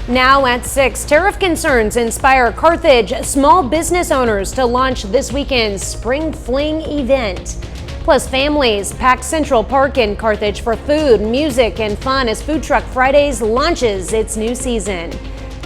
Now at 6, tariff concerns inspire Carthage small business owners to launch this weekend's Spring Fling event. Plus, families pack Central Park in Carthage for food, music, and fun as Food Truck Fridays launches its new season.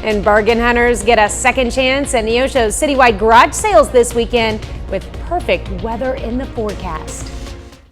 And bargain hunters get a second chance at Neosho's citywide garage sales this weekend with perfect weather in the forecast.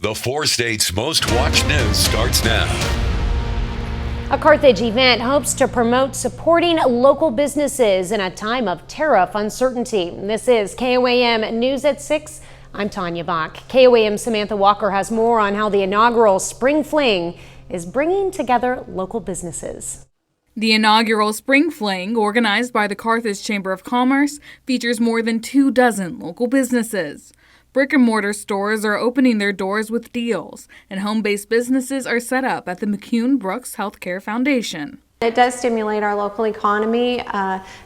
The 4 states' most watched news starts now. A Carthage event hopes to promote supporting local businesses in a time of tariff uncertainty. This is KOAM News at 6. I'm Tanya Bach. KOAM Samantha Walker has more on how the inaugural Spring Fling is bringing together local businesses. The inaugural Spring Fling, organized by the Carthage Chamber of Commerce, features more than 24 local businesses. Brick-and-mortar stores are opening their doors with deals, and home-based businesses are set up at the McCune-Brooks Healthcare Foundation. It does stimulate our local economy.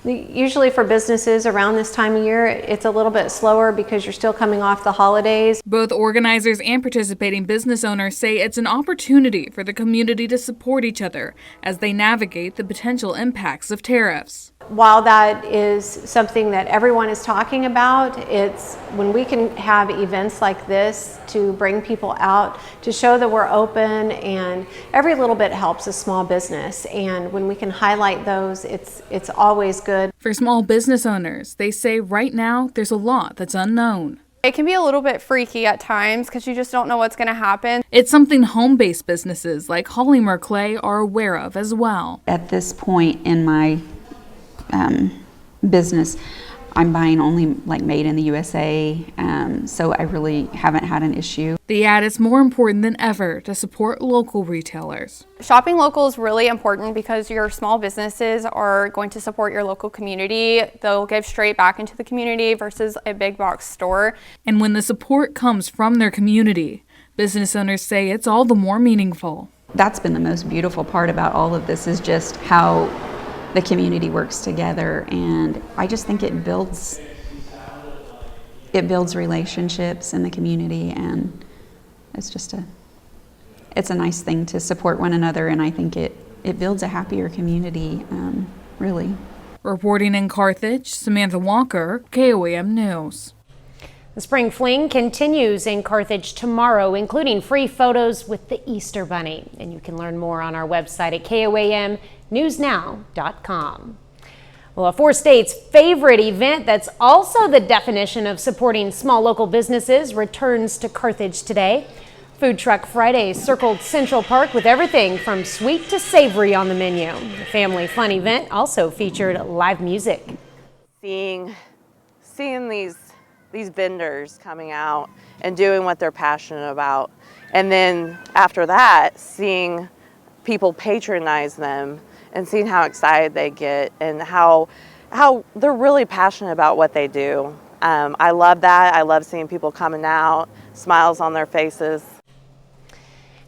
Usually for businesses around this time of year, it's a little bit slower because you're still coming off the holidays. Both organizers and participating business owners say it's an opportunity for the community to support each other as they navigate the potential impacts of tariffs. While that is something that everyone is talking about, it's when we can have events like this to bring people out, to show that we're open, and every little bit helps a small business. And when we can highlight those, it's always good. For small business owners, they say right now there's a lot that's unknown. It can be a little bit freaky at times because you just don't know what's going to happen. It's something home-based businesses like Hollymer Clay are aware of as well. At this point in my business, I'm buying only like made in the USA, so I really haven't had an issue. They add it's more important than ever to support local retailers. Shopping local is really important because your small businesses are going to support your local community. They'll give straight back into the community versus a big box store. And when the support comes from their community, business owners say it's all the more meaningful. That's been the most beautiful part about all of this, is just how the community works together, and I just think it builds relationships in the community, and it's a nice thing to support one another, and I think it builds a happier community, really. Reporting in Carthage, Samantha Walker, KOAM News. The Spring Fling continues in Carthage tomorrow, including free photos with the Easter Bunny. And you can learn more on our website at KOAMnewsnow.com. Well, a 4 states' favorite event that's also the definition of supporting small local businesses returns to Carthage today. Food Truck Fridays circled Central Park with everything from sweet to savory on the menu. The family fun event also featured live music. Seeing these vendors coming out and doing what they're passionate about, and then after that seeing people patronize them and seeing how excited they get and how they're really passionate about what they do. I love that. I love seeing people coming out, smiles on their faces.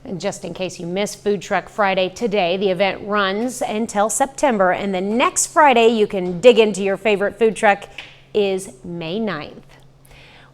And just in case you missed Food Truck Friday today, the event runs until September, and the next Friday you can dig into your favorite food truck is May 9th.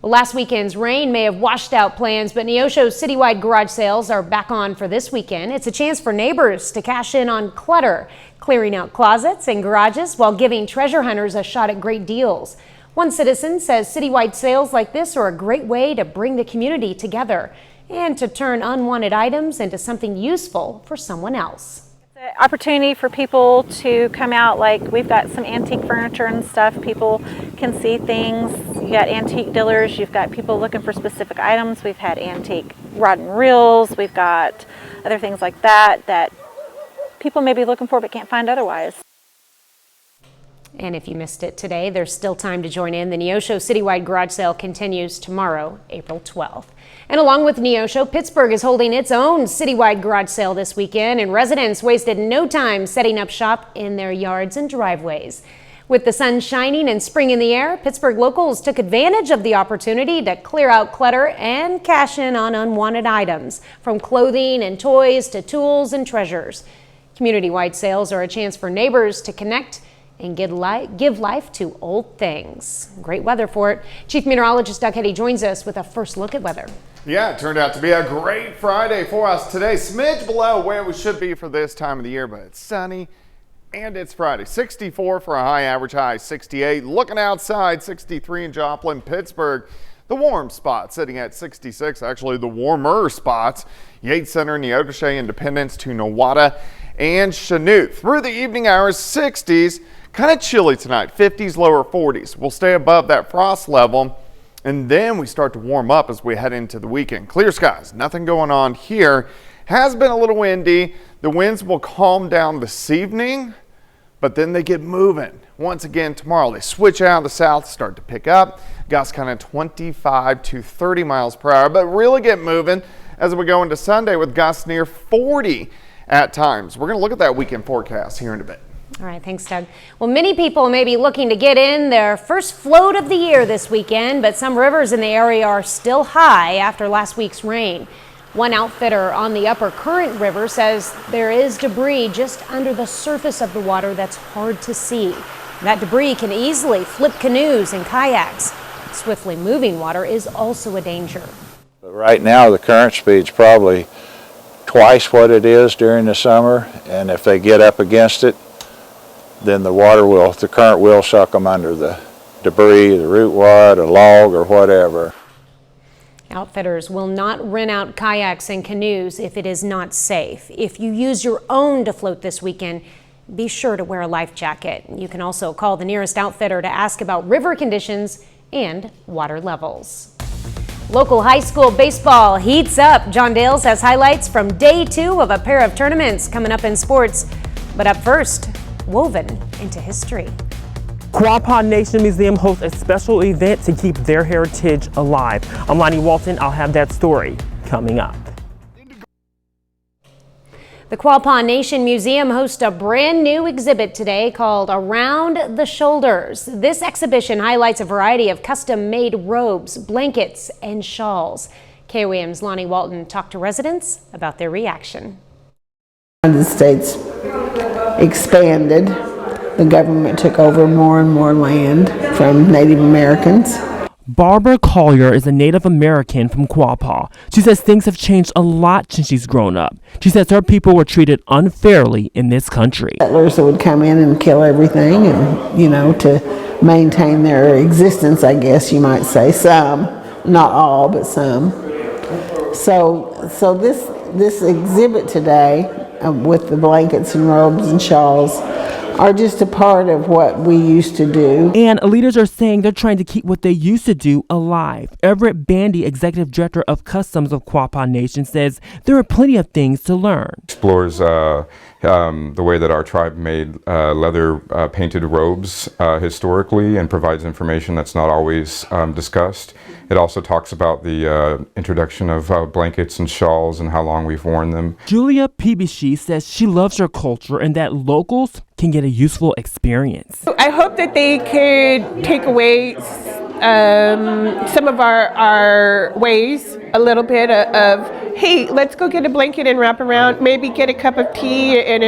Well, last weekend's rain may have washed out plans, but Neosho's citywide garage sales are back on for this weekend. It's a chance for neighbors to cash in on clutter, clearing out closets and garages while giving treasure hunters a shot at great deals. One citizen says citywide sales like this are a great way to bring the community together and to turn unwanted items into something useful for someone else. Opportunity for people to come out, like we've got some antique furniture and stuff. People can see things. You got antique dealers, you've got people looking for specific items. We've had antique rod and reels, we've got other things like that people may be looking for but can't find otherwise. And if you missed it today, there's still time to join in. The Neosho Citywide Garage Sale continues tomorrow, April 12th. And along with Neosho, Pittsburgh is holding its own citywide garage sale this weekend, and residents wasted no time setting up shop in their yards and driveways. With the sun shining and spring in the air, Pittsburgh locals took advantage of the opportunity to clear out clutter and cash in on unwanted items, from clothing and toys to tools and treasures. Community-wide sales are a chance for neighbors to connect and give life to old things. Great weather for it. Chief Meteorologist Doug Hetty joins us with a first look at weather. Yeah, it turned out to be a great Friday for us today. Smidge below where we should be for this time of the year, but it's sunny And it's Friday. 64 for a high, average high 68. Looking outside, 63 in Joplin, Pittsburgh. The warm spot sitting at 66. Actually, the warmer spots. Yates Center, Neodesha, Independence to Nowata and Chanute. Through the evening hours, 60s. Kind of chilly tonight. 50s, lower 40s. We'll stay above that frost level. And then we start to warm up as we head into the weekend. Clear skies. Nothing going on here. Has been a little windy. The winds will calm down this evening, but then they get moving. Once again tomorrow, they switch out of the south, start to pick up. Gusts kind of 25 to 30 miles per hour, but really get moving as we go into Sunday with gusts near 40 at times. We're going to look at that weekend forecast here in a bit. All right, thanks, Doug. Well, many people may be looking to get in their first float of the year this weekend, but some rivers in the area are still high after last week's rain. One outfitter on the Upper Current River says there is debris just under the surface of the water that's hard to see. That debris can easily flip canoes and kayaks. Swiftly moving water is also a danger. But right now the current speed's probably twice what it is during the summer, and if they get up against it, then the current will suck them under the debris, the root wad, a log, or whatever. Outfitters will not rent out kayaks and canoes if it is not safe. If you use your own to float this weekend, be sure to wear a life jacket. You can also call the nearest outfitter to ask about river conditions and water levels. Local high school baseball heats up. John Dales has highlights from day 2 of a pair of tournaments coming up in sports. But up first, woven into history. Quapaw Nation Museum hosts a special event to keep their heritage alive. I'm Lonnie Walton. I'll have that story coming up. The Quapaw Nation Museum hosts a brand new exhibit today called Around the Shoulders. This exhibition highlights a variety of custom-made robes, blankets, and shawls. KOAM's Lonnie Walton talked to residents about their reaction. The States expanded. The government took over more and more land from Native Americans. Barbara Collier is a Native American from Quapaw. She says things have changed a lot since she's grown up. She says her people were treated unfairly in this country. Settlers that would come in and kill everything and, to maintain their existence, I guess you might say. Some, not all, but some. So this exhibit today with the blankets and robes and shawls are just a part of what we used to do. And leaders are saying they're trying to keep what they used to do alive. Everett Bandy, Executive Director of Customs of Quapaw Nation, says there are plenty of things to learn. Explores the way that our tribe made leather painted robes historically, and provides information that's not always discussed. It also talks about the introduction of blankets and shawls and how long we've worn them. Julia Pibishi says she loves her culture and that locals can get a useful experience. I hope that they could take away some of our ways, a little bit of, hey, let's go get a blanket and wrap around, maybe get a cup of tea and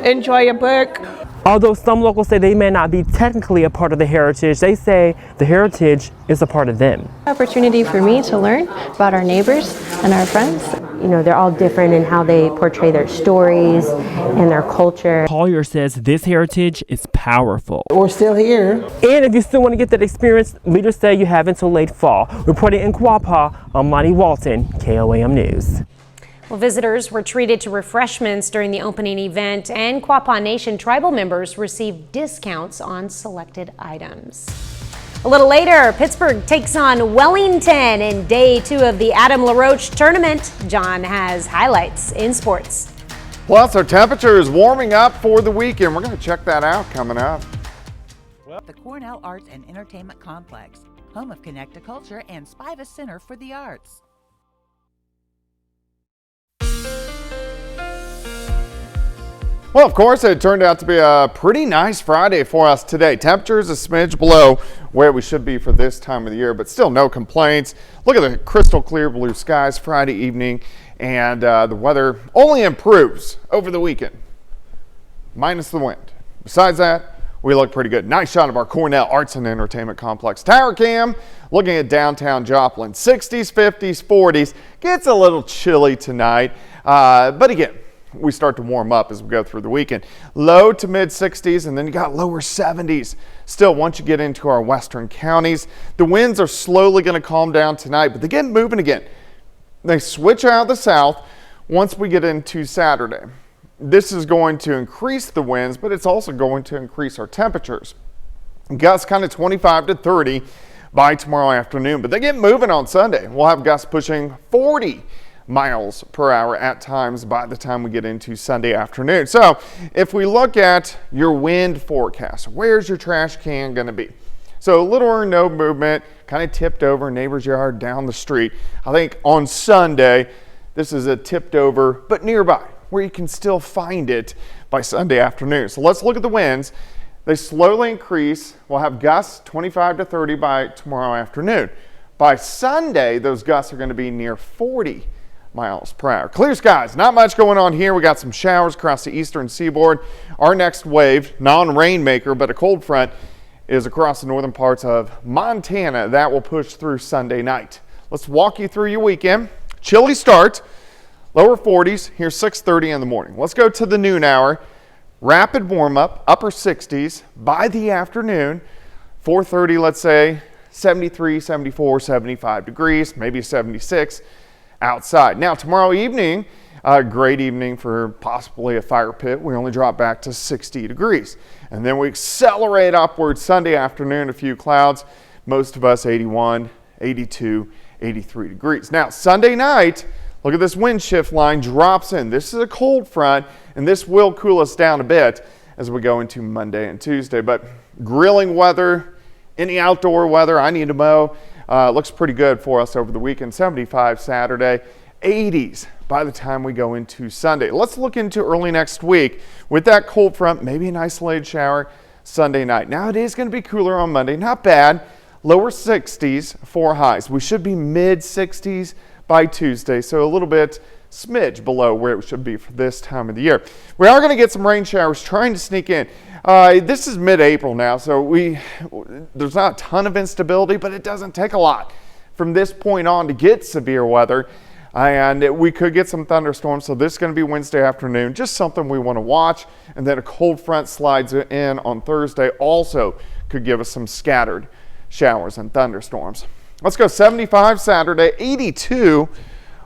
enjoy a book. Although some locals say they may not be technically a part of the heritage, they say the heritage is a part of them. Opportunity for me to learn about our neighbors and our friends. They're all different in how they portray their stories and their culture. Collier says this heritage is powerful. We're still here. And if you still want to get that experience, leaders say you have until late fall. Reporting in Quapaw, I'm Lonnie Walton, KOAM News. Well, visitors were treated to refreshments during the opening event, and Quapaw Nation tribal members received discounts on selected items. A little later, Pittsburgh takes on Wellington in day 2 of the Adam LaRoche tournament. John has highlights in sports. Plus, our temperature is warming up for the weekend. We're going to check that out coming up. The Cornell Arts and Entertainment Complex, home of Connect to Culture and Spiva Center for the Arts. Well, of course, it turned out to be a pretty nice Friday for us today. Temperatures a smidge below where we should be for this time of the year, but still no complaints. Look at the crystal clear blue skies Friday evening, and the weather only improves over the weekend, minus the wind. Besides that, we look pretty good. Nice shot of our Cornell Arts and Entertainment Complex tower cam. Looking at downtown Joplin, 60s, 50s, 40s. Gets a little chilly tonight, but again, we start to warm up as we go through the weekend. Low to mid 60s, and then you got lower 70s. Still, once you get into our western counties, the winds are slowly going to calm down tonight, but they get moving again. They switch out of the south once we get into Saturday. This is going to increase the winds, but it's also going to increase our temperatures. Gusts kind of 25 to 30 by tomorrow afternoon, but they get moving on Sunday. We'll have gusts pushing 40 miles per hour at times by the time we get into Sunday afternoon. So if we look at your wind forecast, where's your trash can going to be? So little or no movement, kind of tipped over neighbor's yard down the street. I think on Sunday, this is a tipped over, but nearby, where you can still find it by Sunday afternoon. So let's look at the winds. They slowly increase. We'll have gusts 25 to 30 by tomorrow afternoon. By Sunday, those gusts are going to be near 40 miles per hour. Clear skies, not much going on here. We got some showers across the eastern seaboard. Our next wave, non-rainmaker, but a cold front, is across the northern parts of Montana. That will push through Sunday night. Let's walk you through your weekend. Chilly start, lower 40s, here 6:30 in the morning. Let's go to the noon hour. Rapid warm up, upper 60s by the afternoon. 4:30, let's say 73, 74, 75 degrees, maybe 76 outside. Now tomorrow evening, a great evening for possibly a fire pit. We only drop back to 60 degrees. And then we accelerate upward Sunday afternoon, a few clouds. Most of us 81, 82, 83 degrees. Now Sunday night, look at this wind shift line drops in. This is a cold front, and this will cool us down a bit as we go into Monday and Tuesday. But grilling weather, any outdoor weather, I need to mow. Looks pretty good for us over the weekend. 75 Saturday, 80s by the time we go into Sunday. Let's look into early next week with that cold front, maybe an isolated shower Sunday night. Now it is going to be cooler on Monday, not bad. Lower 60s for highs. We should be mid 60s by Tuesday, so a little bit smidge below where it should be for this time of the year. We are going to get some rain showers trying to sneak in. This is mid-April now, so there's not a ton of instability, but it doesn't take a lot from this point on to get severe weather, and we could get some thunderstorms. So this is going to be Wednesday afternoon, just something we want to watch. And then a cold front slides in on Thursday, also could give us some scattered showers and thunderstorms. Let's go 75 Saturday, 82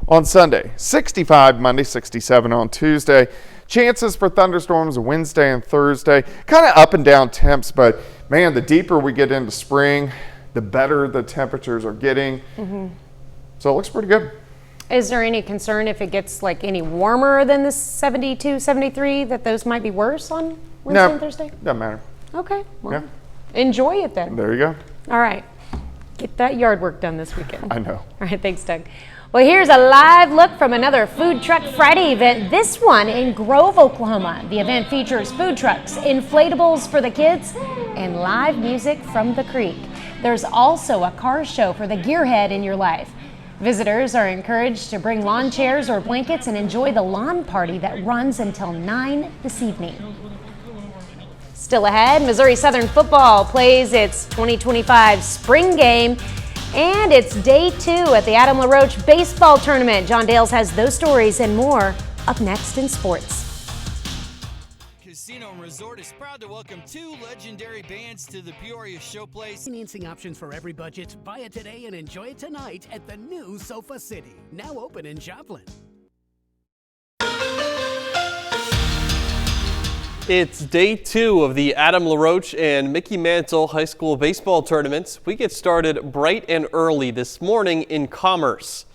on Sunday, 65 Monday, 67 on Tuesday. Chances for thunderstorms Wednesday and Thursday. Kind of up and down temps, but man, the deeper we get into spring, the better the temperatures are getting. So it looks pretty good. Is there any concern if it gets like any warmer than the 72, 73, that those might be worse on Wednesday and Thursday? Doesn't matter. Okay, well, enjoy it then. There you go. All right, get that yard work done this weekend. I know. All right, thanks, Doug. Well, here's a live look from another Food Truck Friday event, this one in Grove, Oklahoma. The event features food trucks, inflatables for the kids, and live music from the creek. There's also a car show for the gearhead in your life. Visitors are encouraged to bring lawn chairs or blankets and enjoy the lawn party that runs until 9 this evening. Still ahead, Missouri Southern football plays its 2025 spring game. And it's day 2 at the Adam LaRoche Baseball Tournament. John Dales has those stories and more up next in sports. Casino and Resort is proud to welcome 2 legendary bands to the Peoria Showplace. Financing options for every budget. Buy it today and enjoy it tonight at the new Sofa City, now open in Joplin. It's day 2 of the Adam LaRoche and Mickey Mantle High School Baseball Tournaments. We get started bright and early this morning in Commerce.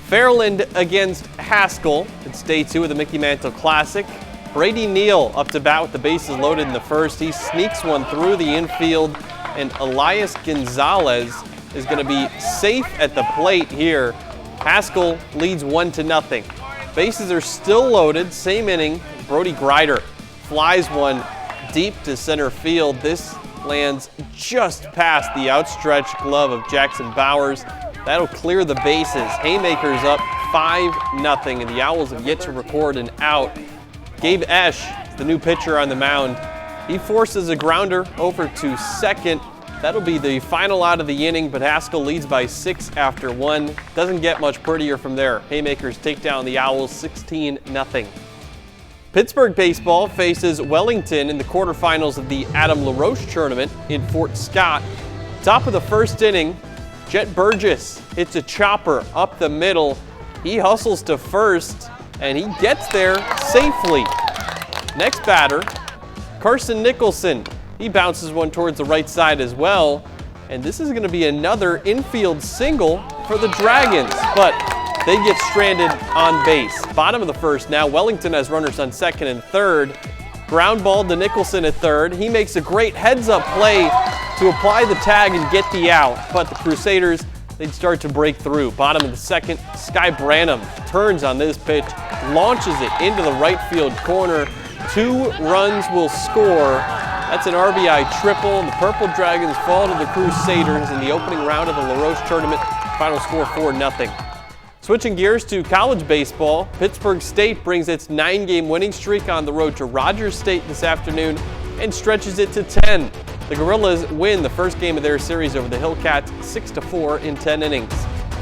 Fairland against Haskell. It's day 2 of the Mickey Mantle Classic. Brady Neal up to bat with the bases loaded in the first. He sneaks one through the infield, and Elias Gonzalez is going to be safe at the plate here. Haskell leads 1-0. Bases are still loaded, same inning. Brody Grider flies one deep to center field. This lands just past the outstretched glove of Jackson Bowers. That'll clear the bases. Haymakers up 5-0, and the Owls have yet to record an out. Gabe Esch, the new pitcher on the mound, he forces a grounder over to second. That'll be the final out of the inning, but Haskell leads by 6 after 1. Doesn't get much prettier from there. Haymakers take down the Owls 16-0. Pittsburgh baseball faces Wellington in the quarterfinals of the Adam LaRoche tournament in Fort Scott. Top of the first inning, Jet Burgess hits a chopper up the middle. He hustles to first, and he gets there safely. Next batter, Carson Nicholson. He bounces one towards the right side as well. And this is going to be another infield single for the Dragons, but they get stranded on base. Bottom of the first now, Wellington has runners on second and third. Ground ball to Nicholson at third. He makes a great heads-up play to apply the tag and get the out, but the Crusaders, they'd start to break through. Bottom of the second, Sky Branham turns on this pitch, launches it into the right field corner. 2 runs will score. That's an RBI triple, and the Purple Dragons fall to the Crusaders in the opening round of the LaRoche tournament. Final score 4-0. Switching gears to college baseball, Pittsburgh State brings its 9-game winning streak on the road to Rogers State this afternoon and stretches it to 10. The Gorillas win the first game of their series over the Hillcats 6-4 in 10 innings.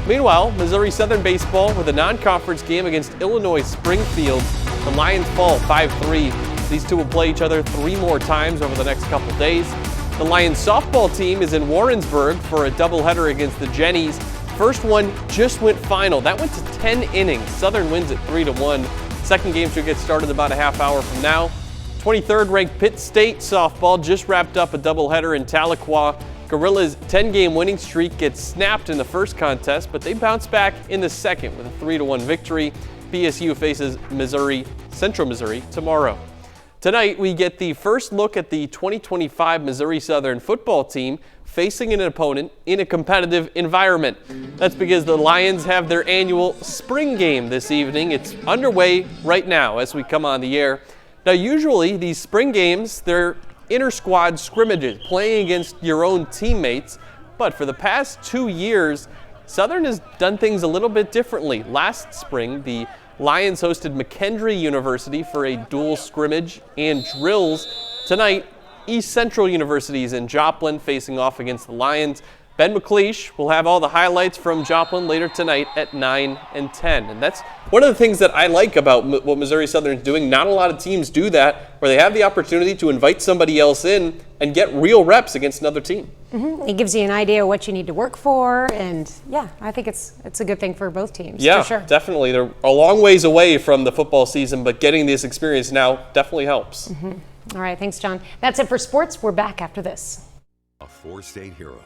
Meanwhile, Missouri Southern baseball with a non-conference game against Illinois Springfield. The Lions fall 5-3. These two will play each other 3 more times over the next couple days. The Lions softball team is in Warrensburg for a doubleheader against the Jennies. First one just went final. That went to 10 innings. Southern wins it 3-1. Second game should get started about a half hour from now. 23rd ranked Pitt State softball just wrapped up a doubleheader in Tahlequah. Gorillas' 10-game winning streak gets snapped in the first contest, but they bounce back in the second with a 3-1 victory. BSU faces Central Missouri tomorrow. Tonight, we get the first look at the 2025 Missouri Southern football team facing an opponent in a competitive environment. That's because the Lions have their annual spring game this evening. It's underway right now as we come on the air. Now, usually these spring games, they're inter-squad scrimmages, playing against your own teammates. But for the past 2 years, Southern has done things a little bit differently. Last spring, the Lions hosted McKendree University for a dual scrimmage and drills. Tonight, East Central University is in Joplin facing off against the Lions. Ben McLeish will have all the highlights from Joplin later tonight at 9 and 10. And that's one of the things that I like about what Missouri Southern is doing. Not a lot of teams do that, where they have the opportunity to invite somebody else in and get real reps against another team. It gives you an idea of what you need to work for, and yeah, I think it's a good thing for both teams. Yeah, for sure. Definitely. They're a long ways away from the football season, but getting this experience now definitely helps. All right, thanks, John. That's it for sports. We're back after this. A 4-state hero.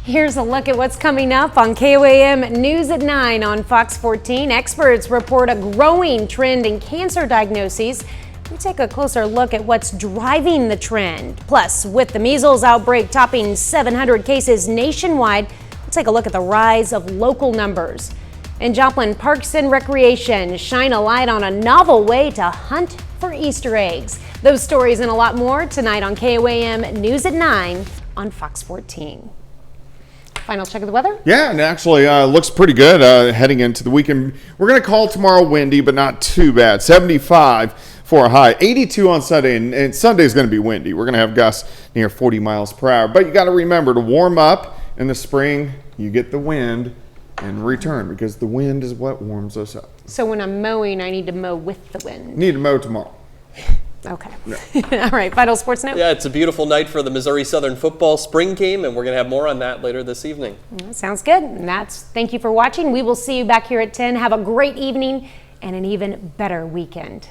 Here's a look at what's coming up on KOAM News at 9 on Fox 14. Experts report a growing trend in cancer diagnoses. We take a closer look at what's driving the trend. Plus, with the measles outbreak topping 700 cases nationwide, we'll take a look at the rise of local numbers. In Joplin, Parks and Recreation shine a light on a novel way to hunt for Easter eggs. Those stories and a lot more tonight on KOAM News at 9 on Fox 14. Final check of the weather? Yeah, and actually looks pretty good heading into the weekend. We're going to call tomorrow windy, but not too bad. 75 for a high. 82 on Sunday, and Sunday's going to be windy. We're going to have gusts near 40 miles per hour. But you got to remember to warm up in the spring. You get the wind and return, because the wind is what warms us up. So when I'm mowing, I need to mow with the wind. Need to mow tomorrow. Okay. All right, final sports note. Yeah, it's a beautiful night for the Missouri Southern football spring game, and we're going to have more on that later this evening. Sounds good. And thank you for watching. We will see you back here at 10. Have a great evening and an even better weekend.